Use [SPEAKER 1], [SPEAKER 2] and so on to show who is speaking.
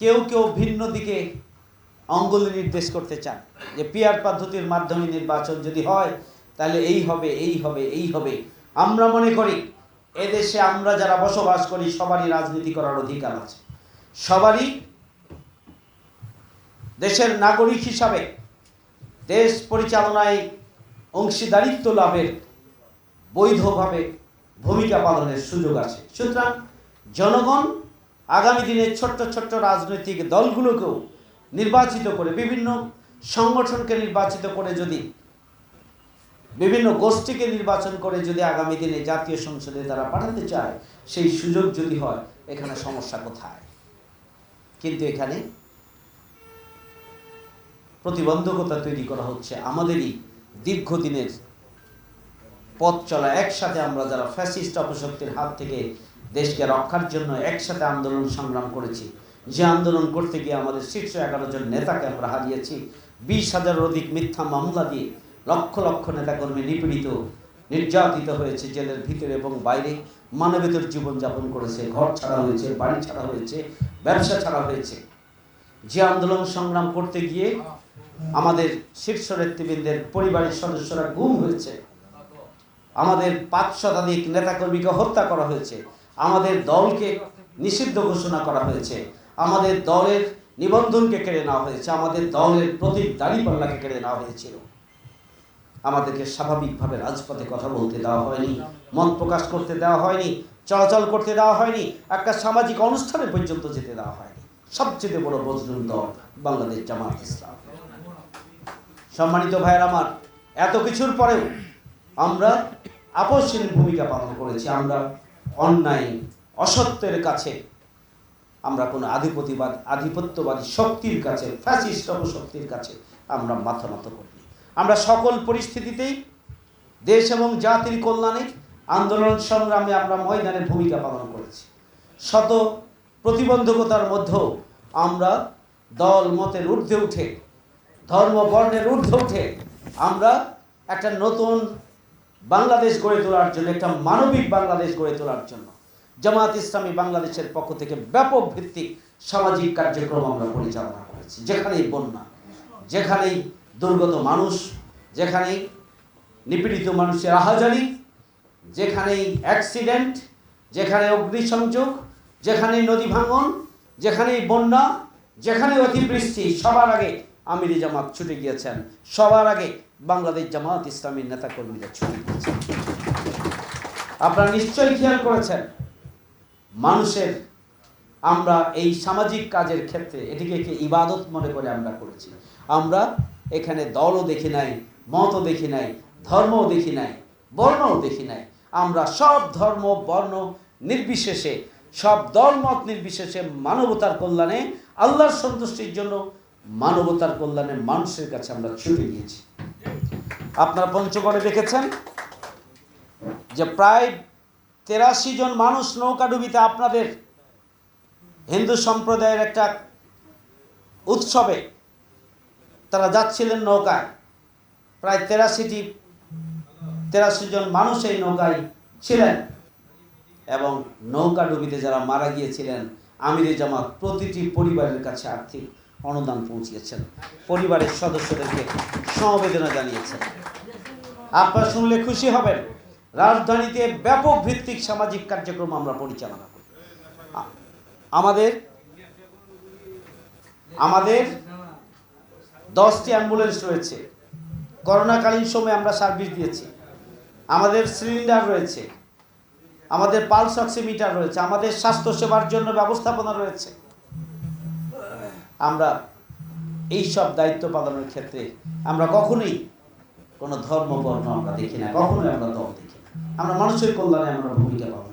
[SPEAKER 1] কেউ কেউ ভিন্ন দিকে অঙ্গুলি নির্দেশ করতে চান যে পিয়ার পদ্ধতির মাধ্যমে নির্বাচন যদি হয় তাহলে এই হবে এই হবে এই হবে। আমরা মনে করি এদেশে আমরা যারা বসবাস করি সবারই রাজনীতি করার অধিকার আছে, সবারই দেশের নাগরিক হিসাবে দেশ পরিচালনায় অংশীদারিত্ব লাভের বৈধভাবে ভূমিকা পালনের সুযোগ আছে। সুতরাং জনগণ আগামী দিনে ছোট্ট ছোট্ট রাজনৈতিক দলগুলোকেও নির্বাচিত করে, বিভিন্ন সংগঠনকে নির্বাচিত করে, যদি বিভিন্ন গোষ্ঠীকে নির্বাচন করে যদি আগামী দিনে জাতীয় সংসদে তারা পাঠাতে চায়, সেই সুযোগ যদি হয়, এখানে সমস্যা কোথায়? কিন্তু এখানে প্রতিবন্ধকতা তৈরি করা হচ্ছে আমাদেরই দীর্ঘদিনের পথ চলা। একসাথে আমরা যারা ফ্যাসিস্ট অপশক্তির হাত থেকে দেশকে রক্ষার জন্য একসাথে আন্দোলন সংগ্রাম করেছি, যে আন্দোলন করতে গিয়ে আমাদের শীর্ষ 11 জন নেতাকে আমরা হারিয়েছি, 20,000-এর অধিক মিথ্যা মামলা দিয়ে লক্ষ লক্ষ নেতাকর্মী নিপীড়িত নির্যাতিত হয়েছে, জেলের ভিতরে এবং বাইরে মানবেতর জীবনযাপন করেছে, ঘর ছাড়া হয়েছে, বাড়ি ছাড়া হয়েছে, ব্যবসা ছাড়া হয়েছে। যে আন্দোলন সংগ্রাম করতে গিয়ে আমাদের শীর্ষ নেতৃবৃন্দের পরিবারের সদস্যরা গুম হয়েছে, আমাদের 5 শতাধিক নেতাকর্মীকে হত্যা করা হয়েছে, আমাদের দলকে নিষিদ্ধ ঘোষণা করা হয়েছে, আমাদের দলের নিবন্ধনকে কেড়ে নেওয়া হয়েছে, আমাদের দলের প্রতীক দাঁড়িপাল্লাকে কেড়ে নেওয়া হয়েছিল, আমাদেরকে স্বাভাবিকভাবে রাজপথে কথা বলতে দেওয়া হয়নি, মত প্রকাশ করতে দেওয়া হয়নি, চলাচল করতে দেওয়া হয়নি, একটা সামাজিক অনুষ্ঠানে পর্যন্ত যেতে দেওয়া হয়নি। সবচেয়ে বড় বজরুল দল বাংলাদেশ জামাত ইসলাম। সম্মানিত ভাইয়ের আমার, এত কিছুর পরেও আমরা আপসহীন ভূমিকা পালন করেছি। আমরা অন্যায় অসত্যের কাছে, আমরা কোনো আধিপত্যবাদী শক্তির কাছে, ফ্যাসিস্ট অপশক্তির কাছে আমরা মাথা নত করিনি। আমরা সকল পরিস্থিতিতেই দেশ এবং জাতির কল্যাণে আন্দোলন সংগ্রামে আমরা ময়দানে ভূমিকা পালন করেছি। শত প্রতিবন্ধকতার মধ্যেও আমরা দল মতের ঊর্ধ্বে উঠে, ধর্ম বর্ণের ঊর্ধ্বে উঠে আমরা একটা নতুন বাংলাদেশ গড়ে তোলার জন্য, একটা মানবিক বাংলাদেশ গড়ে তোলার জন্য জামাত ইসলামী বাংলাদেশের পক্ষ থেকে ব্যাপক ভিত্তিক সামাজিক কার্যক্রম আমরা পরিচালনা করেছি। যেখানেই বন্যা, যেখানেই দুর্গত মানুষ, যেখানেই নিপীড়িত মানুষের আহাজারি, যেখানেই অ্যাক্সিডেন্ট, যেখানে অগ্নিসংযোগ, যেখানেই নদী ভাঙন, যেখানেই বন্যা, যেখানে অতিবৃষ্টি, সবার আগে আমিরে জামাত ছুটে গিয়েছেন, সবার আগে বাংলাদেশ জামাত ইসলামীর নেতাকর্মীরা ছুটে গিয়েছেন। আপনারা নিশ্চয়ই খেয়াল করেছেন, মানুষের আমরা এই সামাজিক কাজের ক্ষেত্রে এটিকে একটি ইবাদত মনে করে আমরা করেছি। আমরা এখানে দলও দেখি নাই, মতও দেখি নাই, ধর্মও দেখি নাই, বর্ণও দেখি নাই। আমরা সব ধর্ম বর্ণ নির্বিশেষে, সব দল মত নির্বিশেষে মানবতার কল্যাণে, আল্লাহর সন্তুষ্টির জন্য, মানবতার কল্যাণে মানুষের কাছে আমরা ছুটে গিয়েছি। আপনারা পঞ্চগড়ে দেখেছেন যে প্রায় 83 জন মানুষ নৌকাডুবিতে, আপনাদের হিন্দু সম্প্রদায়ের একটা উৎসবে তারা যাচ্ছিলেন নৌকায়, প্রায় 83 জন মানুষ এই নৌকায় ছিলেন, এবং নৌকাডুবিতে যারা মারা গিয়েছিলেন আমিরে জামাত প্রতিটি পরিবারের কাছে আর্থিক অনুদান পৌঁছিয়েছেন, পরিবারের সদস্যদেরকে সমবেদনা জানিয়েছেন। আপনারা শুনলে খুশি হবেন, রাজধানীতে ব্যাপক ভিত্তিক সামাজিক কার্যক্রম আমরা পরিচালনা করি। আমাদের 10টি অ্যাম্বুলেন্স রয়েছে, করোনাকালীন সময়ে আমরা সার্ভিস দিয়েছি। আমাদের সিলিন্ডার রয়েছে, আমাদের পালস অক্সিমিটার রয়েছে, আমাদের স্বাস্থ্যসেবার জন্য ব্যবস্থাপনা রয়েছে। আমরা এই সব দায়িত্ব পালনের ক্ষেত্রে আমরা কখনোই কোনো ধর্ম বর্ণ আমরা দেখি না, কখনোই আমরা দল দেখি না। আমরা মানুষের কল্যাণে আমরা ভূমিকা পালন